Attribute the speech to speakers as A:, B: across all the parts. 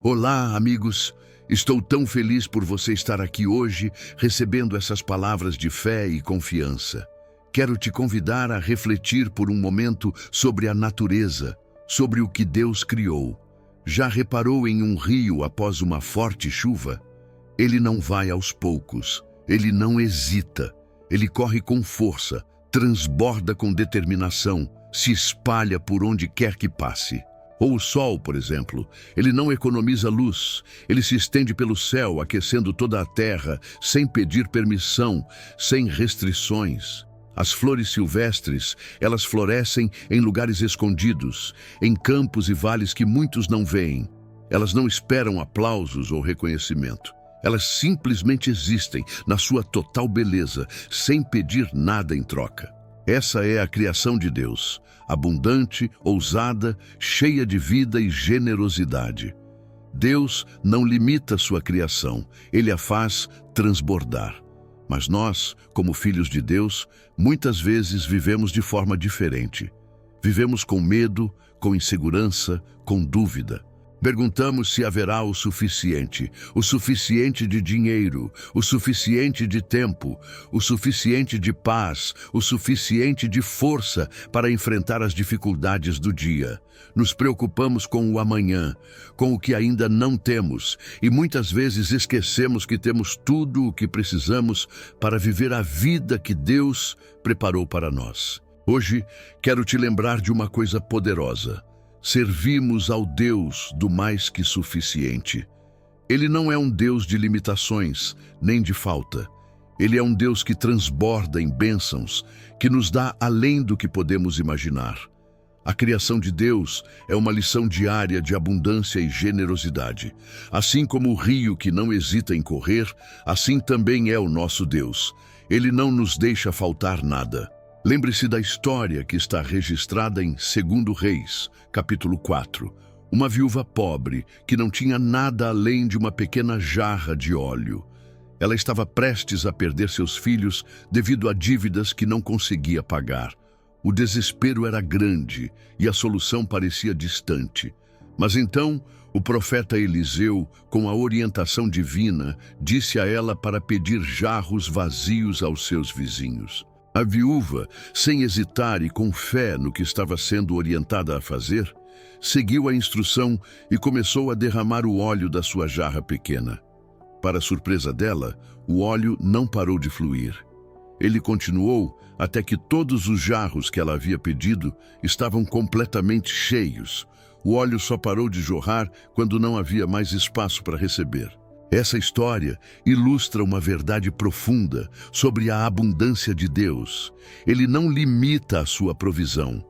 A: Olá, amigos. Estou tão feliz por você estar aqui hoje, recebendo essas palavras de fé e confiança. Quero te convidar a refletir por um momento sobre a natureza, sobre o que Deus criou. Já reparou em um rio após uma forte chuva? Ele não vai aos poucos, ele não hesita, ele corre com força, transborda com determinação, se espalha por onde quer que passe. Ou o sol, por exemplo, ele não economiza luz, ele se estende pelo céu, aquecendo toda a terra, sem pedir permissão, sem restrições. As flores silvestres, elas florescem em lugares escondidos, em campos e vales que muitos não veem. Elas não esperam aplausos ou reconhecimento. Elas simplesmente existem na sua total beleza, sem pedir nada em troca. Essa é a criação de Deus, abundante, ousada, cheia de vida e generosidade. Deus não limita sua criação, ele a faz transbordar. Mas nós, como filhos de Deus, muitas vezes vivemos de forma diferente. Vivemos com medo, com insegurança, com dúvida. Perguntamos se haverá o suficiente de dinheiro, o suficiente de tempo, o suficiente de paz, o suficiente de força para enfrentar as dificuldades do dia. Nos preocupamos com o amanhã, com o que ainda não temos, e muitas vezes esquecemos que temos tudo o que precisamos para viver a vida que Deus preparou para nós. Hoje, quero te lembrar de uma coisa poderosa. Servimos ao Deus do mais que suficiente. Ele não é um Deus de limitações, nem de falta. Ele é um Deus que transborda em bênçãos, que nos dá além do que podemos imaginar. A criação de Deus é uma lição diária de abundância e generosidade. Assim como o rio que não hesita em correr, assim também é o nosso Deus. Ele não nos deixa faltar nada. Lembre-se da história que está registrada em 2 Reis, capítulo 4. Uma viúva pobre que não tinha nada além de uma pequena jarra de óleo. Ela estava prestes a perder seus filhos devido a dívidas que não conseguia pagar. O desespero era grande e a solução parecia distante. Mas então, o profeta Eliseu, com a orientação divina, disse a ela para pedir jarros vazios aos seus vizinhos. A viúva, sem hesitar e com fé no que estava sendo orientada a fazer, seguiu a instrução e começou a derramar o óleo da sua jarra pequena. Para surpresa dela, o óleo não parou de fluir. Ele continuou até que todos os jarros que ela havia pedido estavam completamente cheios. O óleo só parou de jorrar quando não havia mais espaço para receber. Essa história ilustra uma verdade profunda sobre a abundância de Deus. Ele não limita a sua provisão.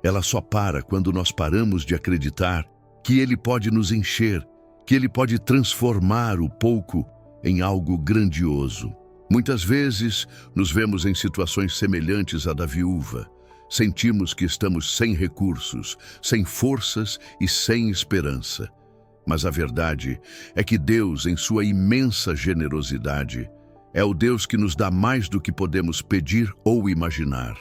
A: Ela só para quando nós paramos de acreditar que Ele pode nos encher, que Ele pode transformar o pouco em algo grandioso. Muitas vezes nos vemos em situações semelhantes à da viúva. Sentimos que estamos sem recursos, sem forças e sem esperança. Mas a verdade é que Deus, em sua imensa generosidade, é o Deus que nos dá mais do que podemos pedir ou imaginar.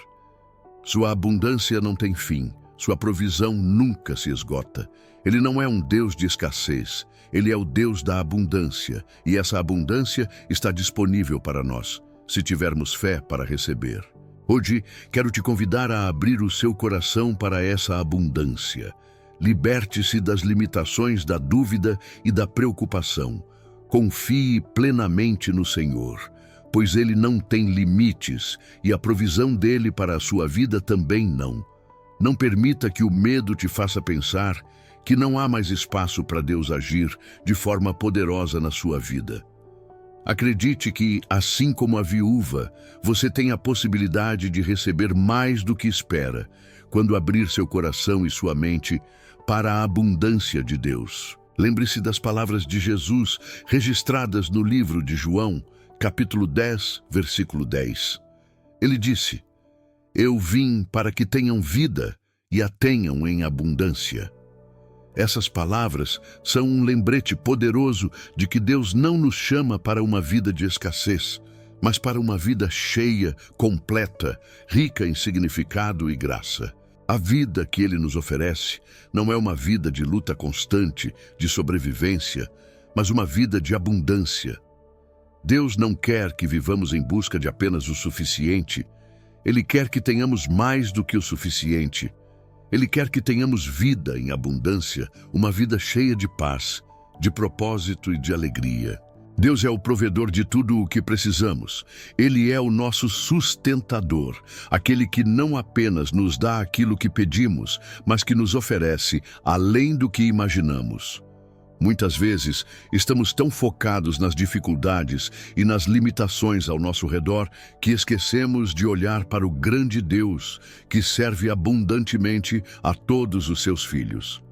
A: Sua abundância não tem fim, sua provisão nunca se esgota. Ele não é um Deus de escassez, ele é o Deus da abundância, e essa abundância está disponível para nós, se tivermos fé para receber. Hoje, quero te convidar a abrir o seu coração para essa abundância. Liberte-se das limitações da dúvida e da preocupação. Confie plenamente no Senhor, pois Ele não tem limites e a provisão dele para a sua vida também não. Não permita que o medo te faça pensar que não há mais espaço para Deus agir de forma poderosa na sua vida. Acredite que, assim como a viúva, você tem a possibilidade de receber mais do que espera, quando abrir seu coração e sua mente para a abundância de Deus. Lembre-se das palavras de Jesus registradas no livro de João, capítulo 10, versículo 10. Ele disse: "Eu vim para que tenham vida e a tenham em abundância." Essas palavras são um lembrete poderoso de que Deus não nos chama para uma vida de escassez, mas para uma vida cheia, completa, rica em significado e graça. A vida que Ele nos oferece não é uma vida de luta constante, de sobrevivência, mas uma vida de abundância. Deus não quer que vivamos em busca de apenas o suficiente. Ele quer que tenhamos mais do que o suficiente. Ele quer que tenhamos vida em abundância, uma vida cheia de paz, de propósito e de alegria. Deus é o provedor de tudo o que precisamos. Ele é o nosso sustentador, aquele que não apenas nos dá aquilo que pedimos, mas que nos oferece além do que imaginamos. Muitas vezes, estamos tão focados nas dificuldades e nas limitações ao nosso redor que esquecemos de olhar para o grande Deus que serve abundantemente a todos os seus filhos.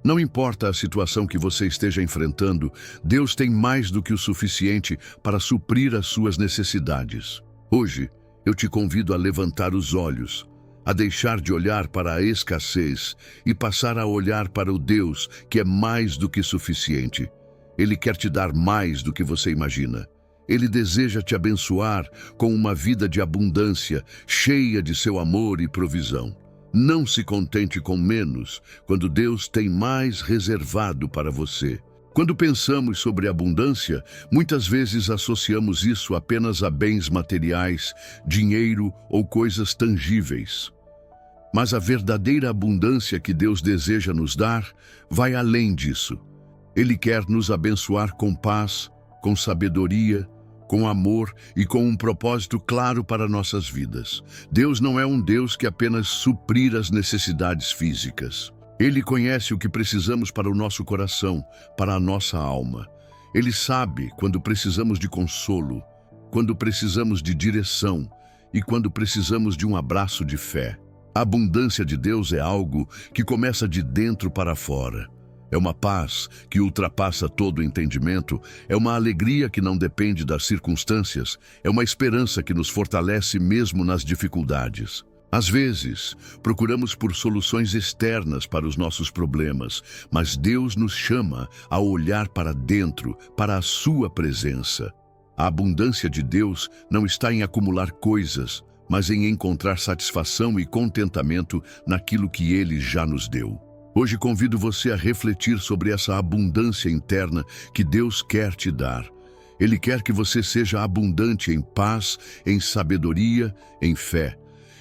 A: Não importa a situação que você esteja enfrentando, Deus tem mais do que o suficiente para suprir as suas necessidades. Hoje, eu te convido a levantar os olhos, a deixar de olhar para a escassez e passar a olhar para o Deus que é mais do que suficiente. Ele quer te dar mais do que você imagina. Ele deseja te abençoar com uma vida de abundância, cheia de seu amor e provisão. Não se contente com menos, quando Deus tem mais reservado para você. Quando pensamos sobre abundância, muitas vezes associamos isso apenas a bens materiais, dinheiro ou coisas tangíveis. Mas a verdadeira abundância que Deus deseja nos dar vai além disso. Ele quer nos abençoar com paz, com sabedoria, com amor e com um propósito claro para nossas vidas. Deus não é um Deus que apenas suprir as necessidades físicas. Ele conhece o que precisamos para o nosso coração, para a nossa alma. Ele sabe quando precisamos de consolo, quando precisamos de direção e quando precisamos de um abraço de fé. A abundância de Deus é algo que começa de dentro para fora. É uma paz que ultrapassa todo o entendimento, é uma alegria que não depende das circunstâncias, é uma esperança que nos fortalece mesmo nas dificuldades. Às vezes, procuramos por soluções externas para os nossos problemas, mas Deus nos chama a olhar para dentro, para a sua presença. A abundância de Deus não está em acumular coisas, mas em encontrar satisfação e contentamento naquilo que Ele já nos deu. Hoje convido você a refletir sobre essa abundância interna que Deus quer te dar. Ele quer que você seja abundante em paz, em sabedoria, em fé.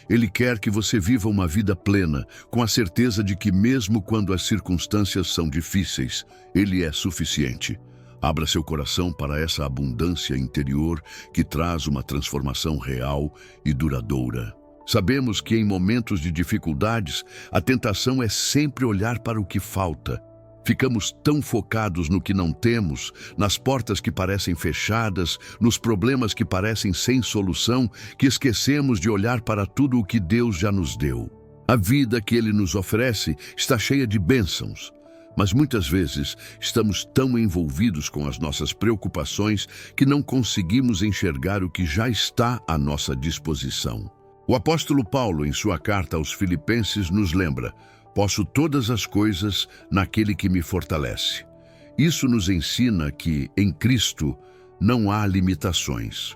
A: Ele quer que você viva uma vida plena, com a certeza de que mesmo quando as circunstâncias são difíceis, Ele é suficiente. Abra seu coração para essa abundância interior que traz uma transformação real e duradoura. Sabemos que em momentos de dificuldades, a tentação é sempre olhar para o que falta. Ficamos tão focados no que não temos, nas portas que parecem fechadas, nos problemas que parecem sem solução, que esquecemos de olhar para tudo o que Deus já nos deu. A vida que Ele nos oferece está cheia de bênçãos, mas muitas vezes estamos tão envolvidos com as nossas preocupações que não conseguimos enxergar o que já está à nossa disposição. O apóstolo Paulo, em sua carta aos Filipenses, nos lembra: posso todas as coisas naquele que me fortalece. Isso nos ensina que, em Cristo, não há limitações.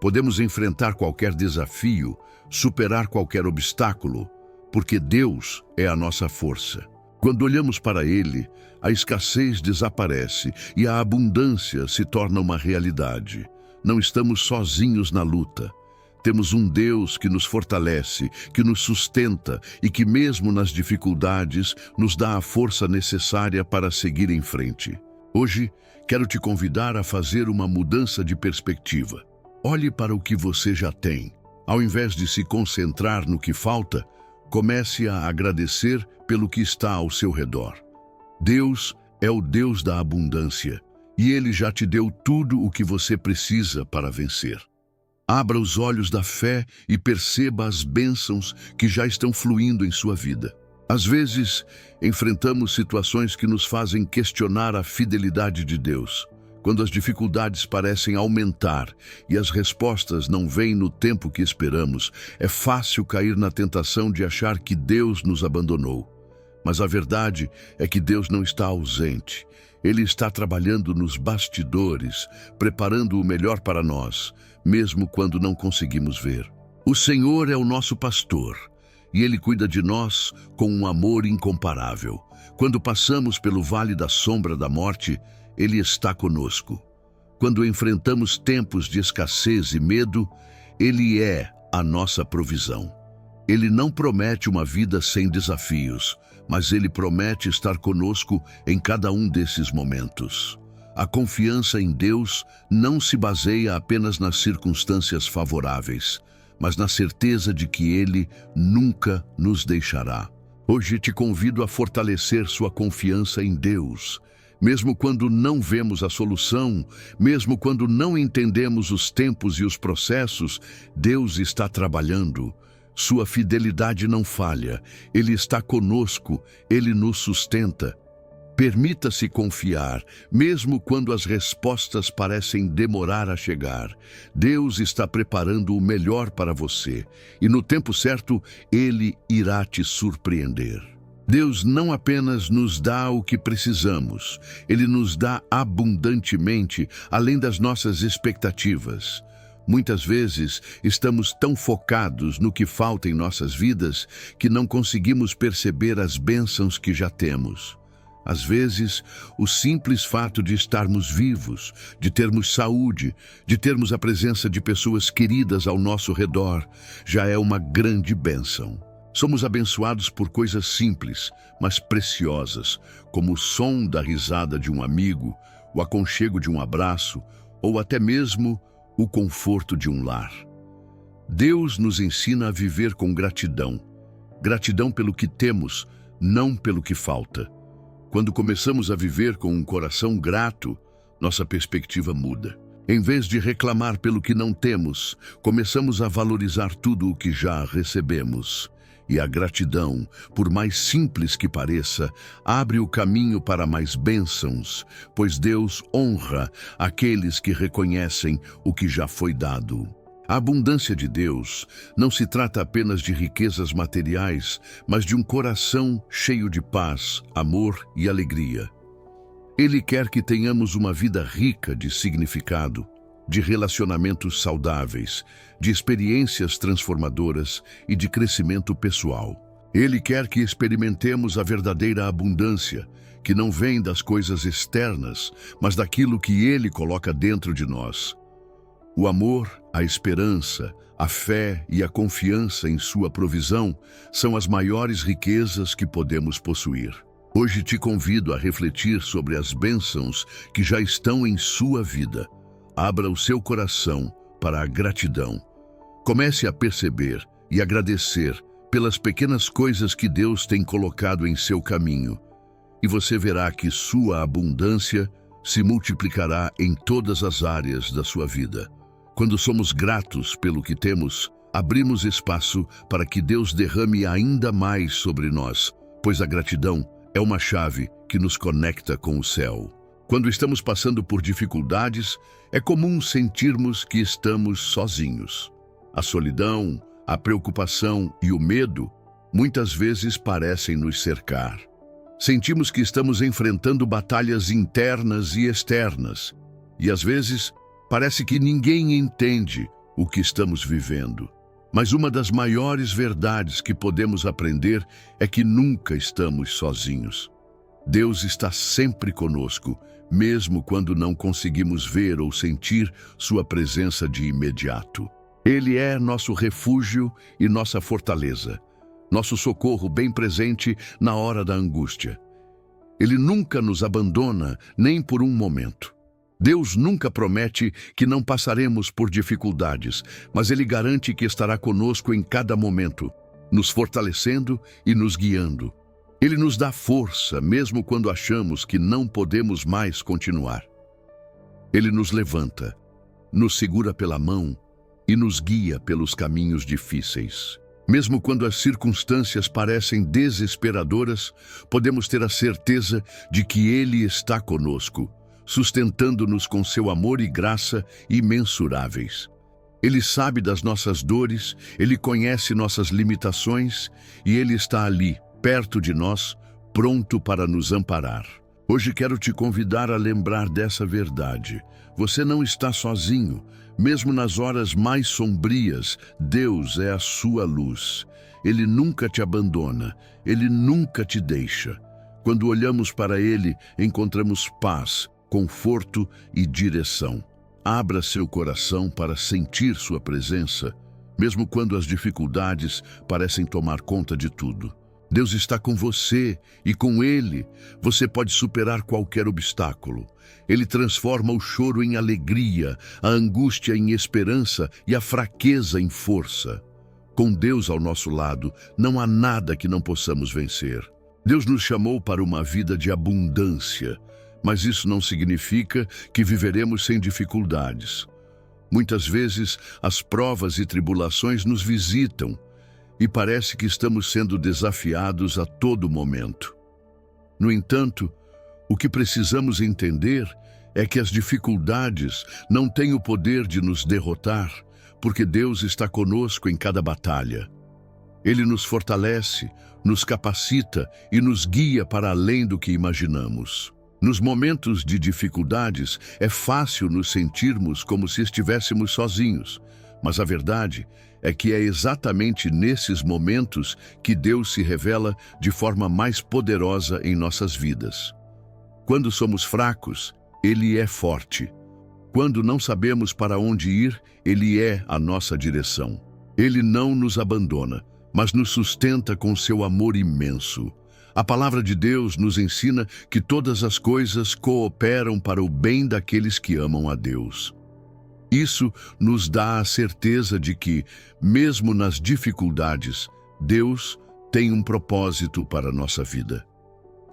A: Podemos enfrentar qualquer desafio, superar qualquer obstáculo, porque Deus é a nossa força. Quando olhamos para Ele, a escassez desaparece e a abundância se torna uma realidade. Não estamos sozinhos na luta. Temos um Deus que nos fortalece, que nos sustenta e que, mesmo nas dificuldades, nos dá a força necessária para seguir em frente. Hoje, quero te convidar a fazer uma mudança de perspectiva. Olhe para o que você já tem. Ao invés de se concentrar no que falta, comece a agradecer pelo que está ao seu redor. Deus é o Deus da abundância e Ele já te deu tudo o que você precisa para vencer. Abra os olhos da fé e perceba as bênçãos que já estão fluindo em sua vida. Às vezes, enfrentamos situações que nos fazem questionar a fidelidade de Deus. Quando as dificuldades parecem aumentar e as respostas não vêm no tempo que esperamos, é fácil cair na tentação de achar que Deus nos abandonou. Mas a verdade é que Deus não está ausente. Ele está trabalhando nos bastidores, preparando o melhor para nós, mesmo quando não conseguimos ver. O Senhor é o nosso pastor. e Ele cuida de nós com um amor incomparável. Quando passamos pelo vale da sombra da morte, Ele está conosco. Quando enfrentamos tempos de escassez e medo, Ele é a nossa provisão. Ele não promete uma vida sem desafios, mas Ele promete estar conosco em cada um desses momentos. A confiança em Deus não se baseia apenas nas circunstâncias favoráveis, mas na certeza de que Ele nunca nos deixará. Hoje te convido a fortalecer sua confiança em Deus. Mesmo quando não vemos a solução, mesmo quando não entendemos os tempos e os processos, Deus está trabalhando. Sua fidelidade não falha. Ele está conosco, Ele nos sustenta. Permita-se confiar, mesmo quando as respostas parecem demorar a chegar. Deus está preparando o melhor para você, e no tempo certo, Ele irá te surpreender. Deus não apenas nos dá o que precisamos, Ele nos dá abundantemente, além das nossas expectativas. Muitas vezes, estamos tão focados no que falta em nossas vidas que não conseguimos perceber as bênçãos que já temos. Às vezes, o simples fato de estarmos vivos, de termos saúde, de termos a presença de pessoas queridas ao nosso redor, já é uma grande bênção. Somos abençoados por coisas simples, mas preciosas, como o som da risada de um amigo, o aconchego de um abraço, ou até mesmo o conforto de um lar. Deus nos ensina a viver com gratidão. Gratidão pelo que temos, não pelo que falta. Quando começamos a viver com um coração grato, nossa perspectiva muda. Em vez de reclamar pelo que não temos, começamos a valorizar tudo o que já recebemos. E a gratidão, por mais simples que pareça, abre o caminho para mais bênçãos, pois Deus honra aqueles que reconhecem o que já foi dado. A abundância de Deus não se trata apenas de riquezas materiais, mas de um coração cheio de paz, amor e alegria. Ele quer que tenhamos uma vida rica de significado, de relacionamentos saudáveis, de experiências transformadoras e de crescimento pessoal. Ele quer que experimentemos a verdadeira abundância, que não vem das coisas externas, mas daquilo que Ele coloca dentro de nós. O amor, a esperança, a fé e a confiança em sua provisão são as maiores riquezas que podemos possuir. Hoje te convido a refletir sobre as bênçãos que já estão em sua vida. Abra o seu coração para a gratidão. Comece a perceber e agradecer pelas pequenas coisas que Deus tem colocado em seu caminho, e você verá que sua abundância se multiplicará em todas as áreas da sua vida. Quando somos gratos pelo que temos, abrimos espaço para que Deus derrame ainda mais sobre nós, pois a gratidão é uma chave que nos conecta com o céu. Quando estamos passando por dificuldades, é comum sentirmos que estamos sozinhos. A solidão, a preocupação e o medo muitas vezes parecem nos cercar. Sentimos que estamos enfrentando batalhas internas e externas, e às vezes parece que ninguém entende o que estamos vivendo. Mas uma das maiores verdades que podemos aprender é que nunca estamos sozinhos. Deus está sempre conosco, mesmo quando não conseguimos ver ou sentir sua presença de imediato. Ele é nosso refúgio e nossa fortaleza, nosso socorro bem presente na hora da angústia. Ele nunca nos abandona, nem por um momento. Deus nunca promete que não passaremos por dificuldades, mas Ele garante que estará conosco em cada momento, nos fortalecendo e nos guiando. Ele nos dá força, mesmo quando achamos que não podemos mais continuar. Ele nos levanta, nos segura pela mão e nos guia pelos caminhos difíceis. Mesmo quando as circunstâncias parecem desesperadoras, podemos ter a certeza de que Ele está conosco, sustentando-nos com seu amor e graça imensuráveis. Ele sabe das nossas dores, Ele conhece nossas limitações e Ele está ali, perto de nós, pronto para nos amparar. Hoje quero te convidar a lembrar dessa verdade. Você não está sozinho. Mesmo nas horas mais sombrias, Deus é a sua luz. Ele nunca te abandona, Ele nunca te deixa. Quando olhamos para Ele, encontramos paz, conforto e direção. Abra seu coração para sentir sua presença, mesmo quando as dificuldades parecem tomar conta de tudo. Deus está com você e com Ele você pode superar qualquer obstáculo. Ele transforma o choro em alegria, a angústia em esperança e a fraqueza em força. Com Deus ao nosso lado, não há nada que não possamos vencer. Deus nos chamou para uma vida de abundância, mas isso não significa que viveremos sem dificuldades. Muitas vezes, as provas e tribulações nos visitam e parece que estamos sendo desafiados a todo momento. No entanto, o que precisamos entender é que as dificuldades não têm o poder de nos derrotar, porque Deus está conosco em cada batalha. Ele nos fortalece, nos capacita e nos guia para além do que imaginamos. Nos momentos de dificuldades, é fácil nos sentirmos como se estivéssemos sozinhos, mas a verdade é que é exatamente nesses momentos que Deus se revela de forma mais poderosa em nossas vidas. Quando somos fracos, Ele é forte. Quando não sabemos para onde ir, Ele é a nossa direção. Ele não nos abandona, mas nos sustenta com seu amor imenso. A palavra de Deus nos ensina que todas as coisas cooperam para o bem daqueles que amam a Deus. Isso nos dá a certeza de que, mesmo nas dificuldades, Deus tem um propósito para a nossa vida.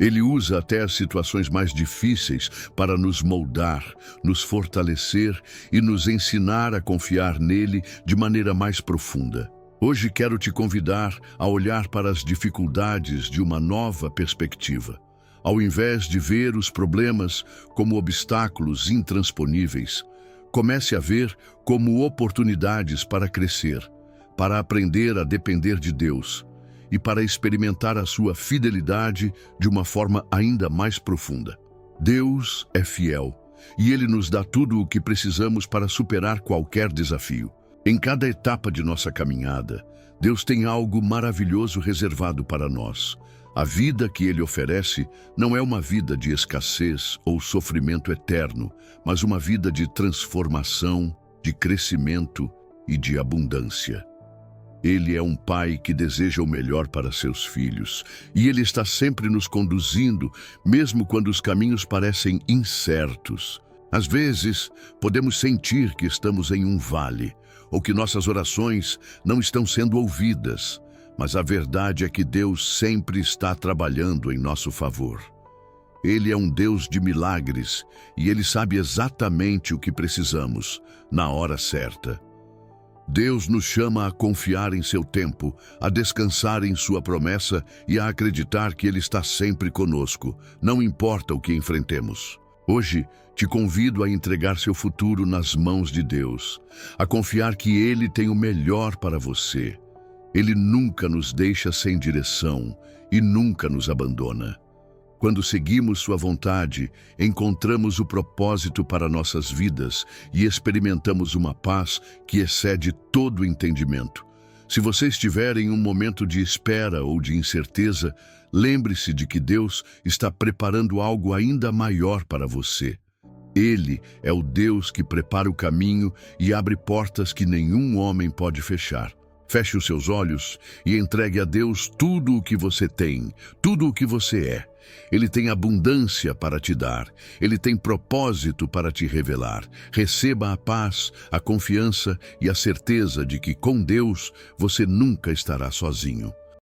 A: Ele usa até as situações mais difíceis para nos moldar, nos fortalecer e nos ensinar a confiar nele de maneira mais profunda. Hoje quero te convidar a olhar para as dificuldades de uma nova perspectiva. Ao invés de ver os problemas como obstáculos intransponíveis, comece a ver como oportunidades para crescer, para aprender a depender de Deus e para experimentar a sua fidelidade de uma forma ainda mais profunda. Deus é fiel e Ele nos dá tudo o que precisamos para superar qualquer desafio. Em cada etapa de nossa caminhada, Deus tem algo maravilhoso reservado para nós. A vida que Ele oferece não é uma vida de escassez ou sofrimento eterno, mas uma vida de transformação, de crescimento e de abundância. Ele é um pai que deseja o melhor para seus filhos, e Ele está sempre nos conduzindo, mesmo quando os caminhos parecem incertos. Às vezes, podemos sentir que estamos em um vale, ou que nossas orações não estão sendo ouvidas, mas a verdade é que Deus sempre está trabalhando em nosso favor. Ele é um Deus de milagres e Ele sabe exatamente o que precisamos, na hora certa. Deus nos chama a confiar em seu tempo, a descansar em sua promessa e a acreditar que Ele está sempre conosco, não importa o que enfrentemos. Hoje, te convido a entregar seu futuro nas mãos de Deus, a confiar que Ele tem o melhor para você. Ele nunca nos deixa sem direção e nunca nos abandona. Quando seguimos sua vontade, encontramos o propósito para nossas vidas e experimentamos uma paz que excede todo o entendimento. Se você estiver em um momento de espera ou de incerteza, lembre-se de que Deus está preparando algo ainda maior para você. Ele é o Deus que prepara o caminho e abre portas que nenhum homem pode fechar. Feche os seus olhos e entregue a Deus tudo o que você tem, tudo o que você é. Ele tem abundância para te dar. Ele tem propósito para te revelar. Receba a paz, a confiança e a certeza de que com Deus você nunca estará sozinho.